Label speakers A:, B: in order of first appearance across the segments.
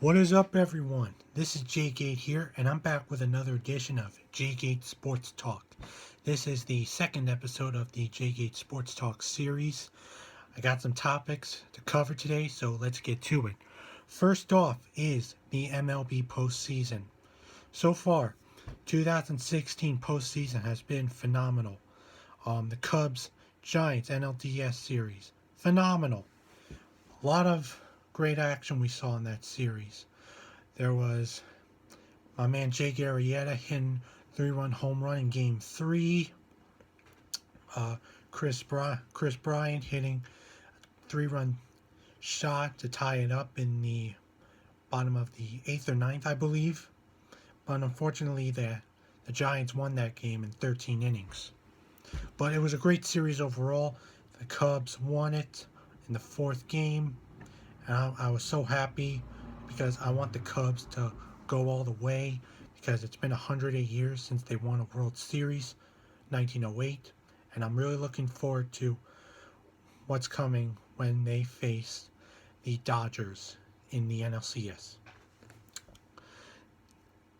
A: What is up, everyone? This is JGait here, and I'm back with another edition of JGait Sports Talk. This is the second episode of the JGait Sports Talk series. I got some topics to cover today, so let's get to it. First off is the MLB postseason. So far, 2016 postseason has been phenomenal. The Cubs Giants NLCS series, phenomenal. A lot of great action we saw in that series. There was my man JGait hitting 3-run home run in Game 3. Chris Bryant hitting 3-run shot to tie it up in the bottom of the 8th or 9th, I believe. But unfortunately, the Giants won that game in 13 innings. But it was a great series overall. The Cubs won it in the 4th game. And I was so happy because I want the Cubs to go all the way, because it's been 108 years since they won a World Series, 1908. And I'm really looking forward to what's coming when they face the Dodgers in the NLCS.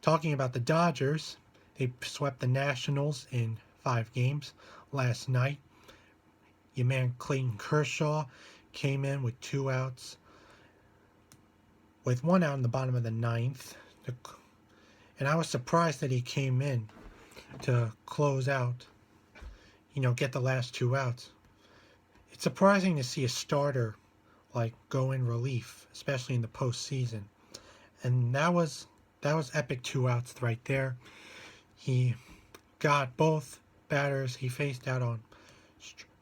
A: Talking about the Dodgers, they swept the Nationals in 5 games last night. Your man Clayton Kershaw came in with 2 outs, with 1 out in the bottom of the 9th. And I was surprised that he came in to close out, get the last 2 outs. It's surprising to see a starter go in relief, especially in the postseason. And that was epic 2 outs right there. He got both batters he faced out on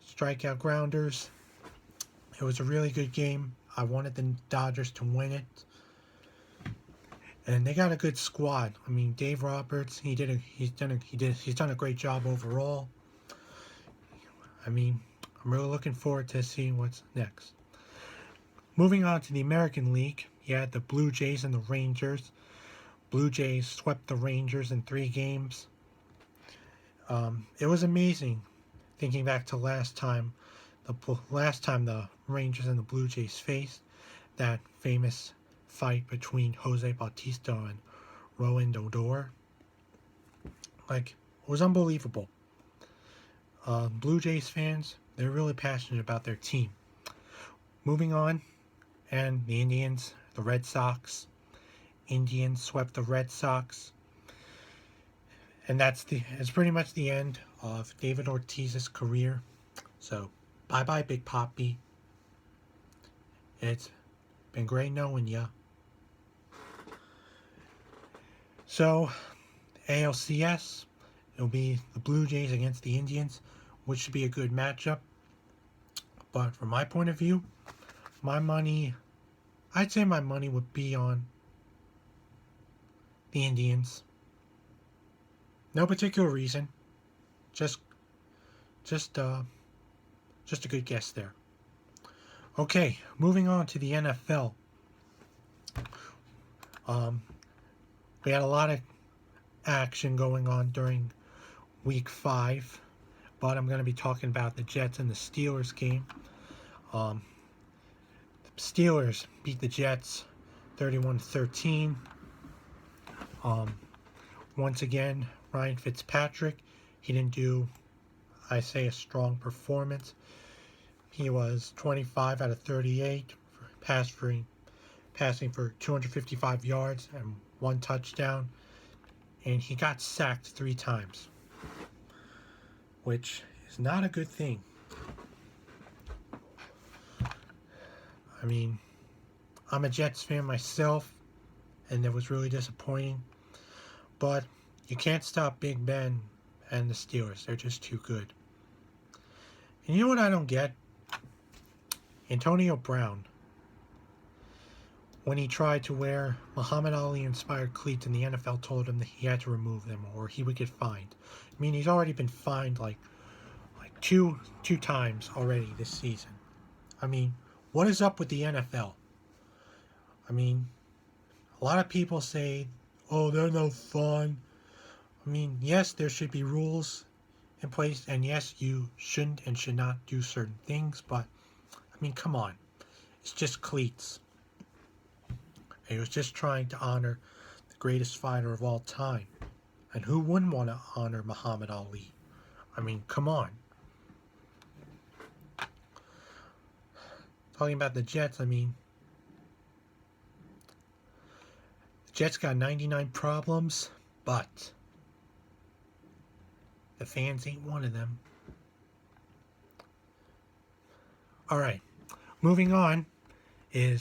A: strikeout grounders. It was a really good game. I wanted the Dodgers to win it. And they got a good squad. I mean, Dave Roberts, he's done a great job overall. I mean, I'm really looking forward to seeing what's next. Moving on to the American League, you had the Blue Jays and the Rangers. Blue Jays swept the Rangers in 3 games. It was amazing, thinking back to last time the Rangers and the Blue Jays faced, that famous fight between Jose Bautista and Rowan Odor. It was unbelievable. Blue Jays fans, they're really passionate about their team. Moving on, and the Indians, the Red Sox. Indians swept the Red Sox. And it's pretty much the end of David Ortiz's career. So, bye-bye, Big Papi. It's been great knowing ya. So, ALCS, it'll be the Blue Jays against the Indians, which should be a good matchup. But from my point of view, I'd say my money would be on the Indians. No particular reason. Just a good guess there. Okay, moving on to the NFL. We had a lot of action going on during Week 5, but I'm going to be talking about the Jets and the Steelers game. The Steelers beat the Jets 31-13. Once again, Ryan Fitzpatrick, he didn't do, a strong performance. He was 25 out of 38, passing for 255 yards and 1 touchdown, and he got sacked 3 times, which is not a good thing. I mean, I'm a Jets fan myself, and it was really disappointing, but you can't stop Big Ben and the Steelers. They're just too good. And you know what I don't get? Antonio Brown, when he tried to wear Muhammad Ali-inspired cleats, and the NFL told him that he had to remove them or he would get fined. I mean, he's already been fined two times already this season. I mean, what is up with the NFL? I mean, a lot of people say, oh, they're no fun. I mean, yes, there should be rules in place, and yes, you shouldn't and should not do certain things, but, I mean, come on. It's just cleats. And he was just trying to honor the greatest fighter of all time. And who wouldn't want to honor Muhammad Ali? I mean, come on. Talking about the Jets, I mean, the Jets got 99 problems, but the fans ain't one of them. Alright, moving on to,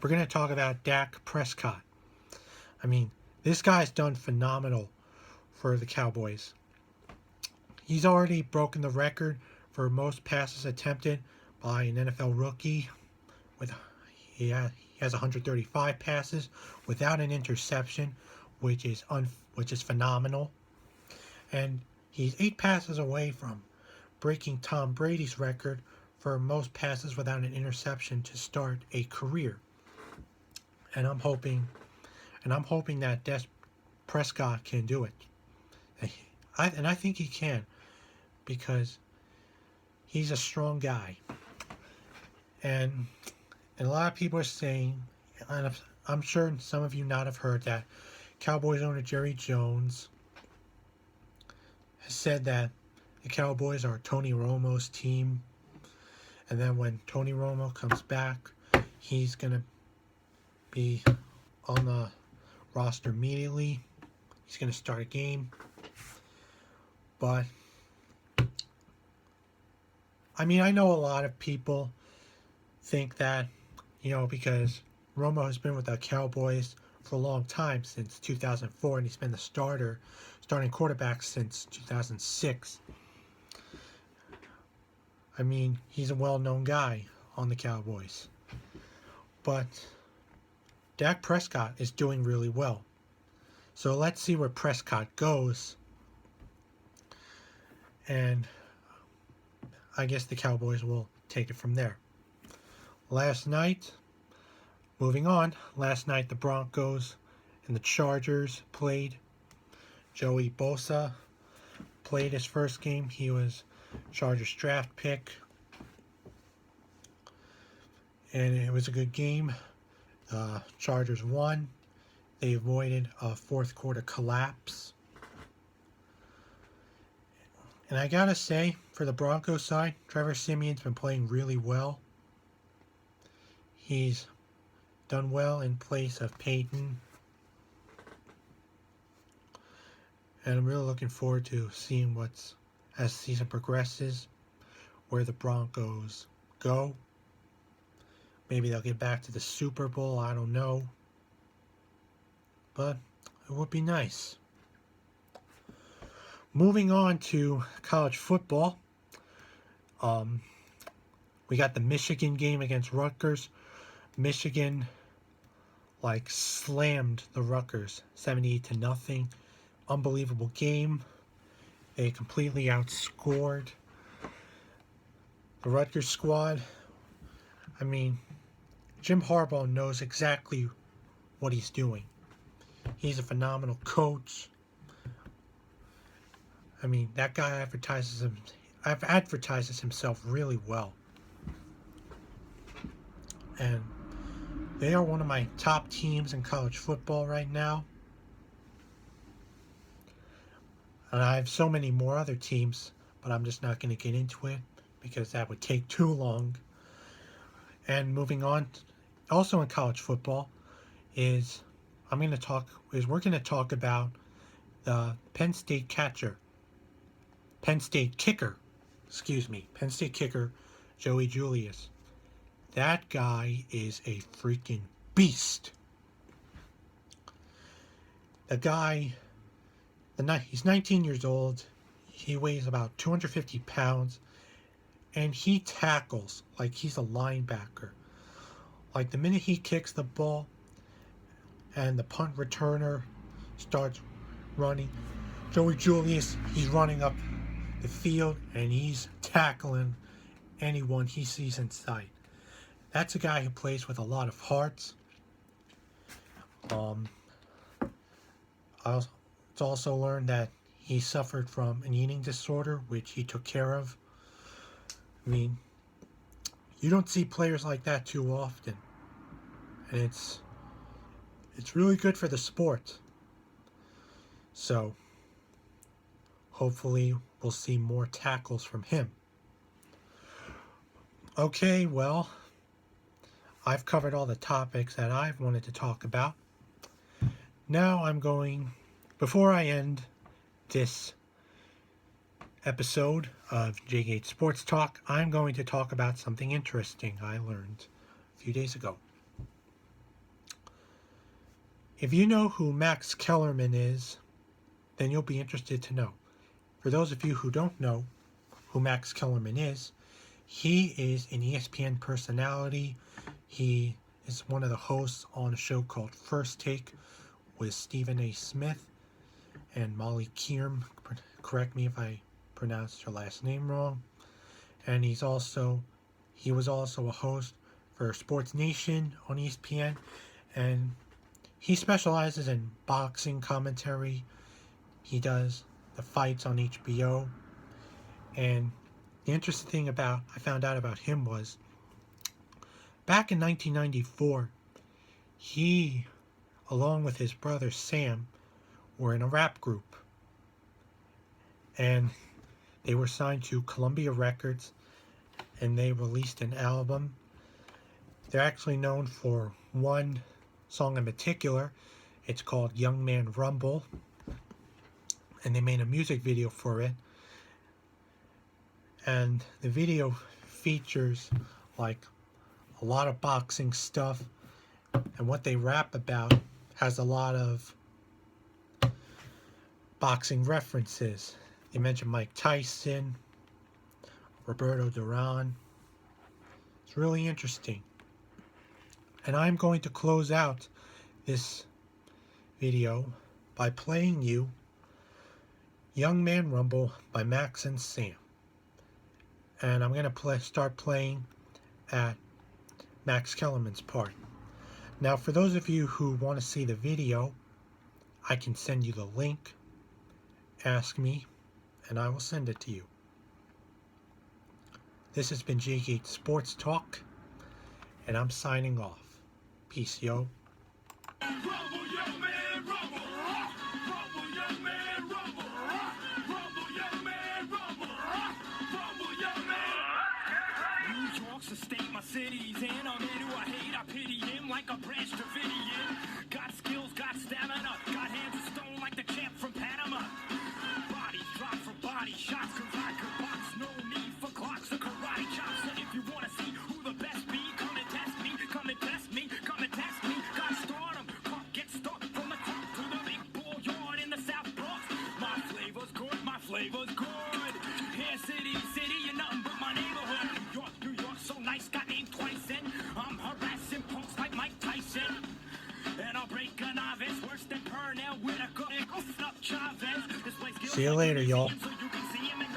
A: we're going to talk about Dak Prescott. I mean, this guy's done phenomenal for the Cowboys. He's already broken the record for most passes attempted by an NFL rookie. He has 135 passes without an interception, which is phenomenal. And he's 8 passes away from breaking Tom Brady's record for most passes without an interception to start a career. And I'm hoping that Prescott can do it. And I think he can, because he's a strong guy. And a lot of people are saying, and I'm sure some of you not have heard, that Cowboys owner Jerry Jones has said that the Cowboys are Tony Romo's team, and then when Tony Romo comes back, he's going to be on the roster immediately. He's going to start a game. But I mean, I know a lot of people think that, because Romo has been with the Cowboys for a long time, since 2004, and he's been the starting quarterback since 2006. I mean, he's a well-known guy on the Cowboys. But Dak Prescott is doing really well. So let's see where Prescott goes. And I guess the Cowboys will take it from there. Last night the Broncos and the Chargers played. Joey Bosa played his first game. He was Chargers draft pick. And it was a good game. Chargers won. They avoided a fourth quarter collapse. And I gotta say, for the Broncos side, Trevor Siemian's been playing really well. He's done well in place of Peyton. And I'm really looking forward to seeing as the season progresses, where the Broncos go. Maybe they'll get back to the Super Bowl, I don't know. But it would be nice. Moving on to college football. We got the Michigan game against Rutgers. Michigan slammed the Rutgers 78-0. Unbelievable game. They completely outscored the Rutgers squad. I mean, Jim Harbaugh knows exactly what he's doing. He's a phenomenal coach. I mean, that guy advertises himself really well. And they are one of my top teams in college football right now. And I have so many more other teams, but I'm just not going to get into it because that would take too long. And moving on, also in college football, we're going to talk about the Penn State kicker, Joey Julius. That guy is a freaking beast. The guy, he's 19 years old. He weighs about 250 pounds. And he tackles like he's a linebacker. Like the minute he kicks the ball and the punt returner starts running, Joey Julius, he's running up the field and he's tackling anyone he sees in sight. That's a guy who plays with a lot of heart. It's also learned that he suffered from an eating disorder, which he took care of. I mean, you don't see players like that too often. and it's really good for the sport. So hopefully we'll see more tackles from him. Okay, well, I've covered all the topics that I've wanted to talk about. Now before I end this episode of JGait Sports Talk, I'm going to talk about something interesting I learned a few days ago. If you know who Max Kellerman is, then you'll be interested to know. For those of you who don't know who Max Kellerman is, he is an ESPN personality. He is one of the hosts on a show called First Take with Stephen A. Smith and Molly Kierm. Correct me if I pronounced her last name wrong. And he was also a host for Sports Nation on ESPN, and he specializes in boxing commentary. He does the fights on HBO. And the interesting thing I found out about him was, back in 1994, he, along with his brother Sam, were in a rap group. And they were signed to Columbia Records, and they released an album. They're actually known for one song in particular. It's called Young Man Rumble, and they made a music video for it. And the video features like a lot of boxing stuff, and what they rap about has a lot of boxing references. They mention Mike Tyson, Roberto Duran. It's really interesting. And I'm going to close out this video by playing you Young Man Rumble by Max and Sam. And I'm going to start playing at Max Kellerman's part. Now, for those of you who want to see the video, I can send you the link. Ask me, and I will send it to you. This has been JGait Sports Talk, and I'm signing off. Peace, yo.
B: Sustain my cities in a man who I hate, I pity him like a Branch Davidian. Got skills, got stamina, got hands of stone like the champ from Panama. Bodies drop for body shots, cause I could box, no need for clocks or karate chops. And if you wanna see who the best be, come and test me, come and test me, come and test me. Got stardom, clock gets stuck from the clock to the big bull yard in the South Bronx. My flavor's good, my flavor's good. Here, city, you're nothing but my neighborhood. New York, so nice, got named twice, and I'm harassing punks like Mike Tyson. And I'll break a novice worse than Pernell Whitaker and up Chavez.
A: See you later, y'all.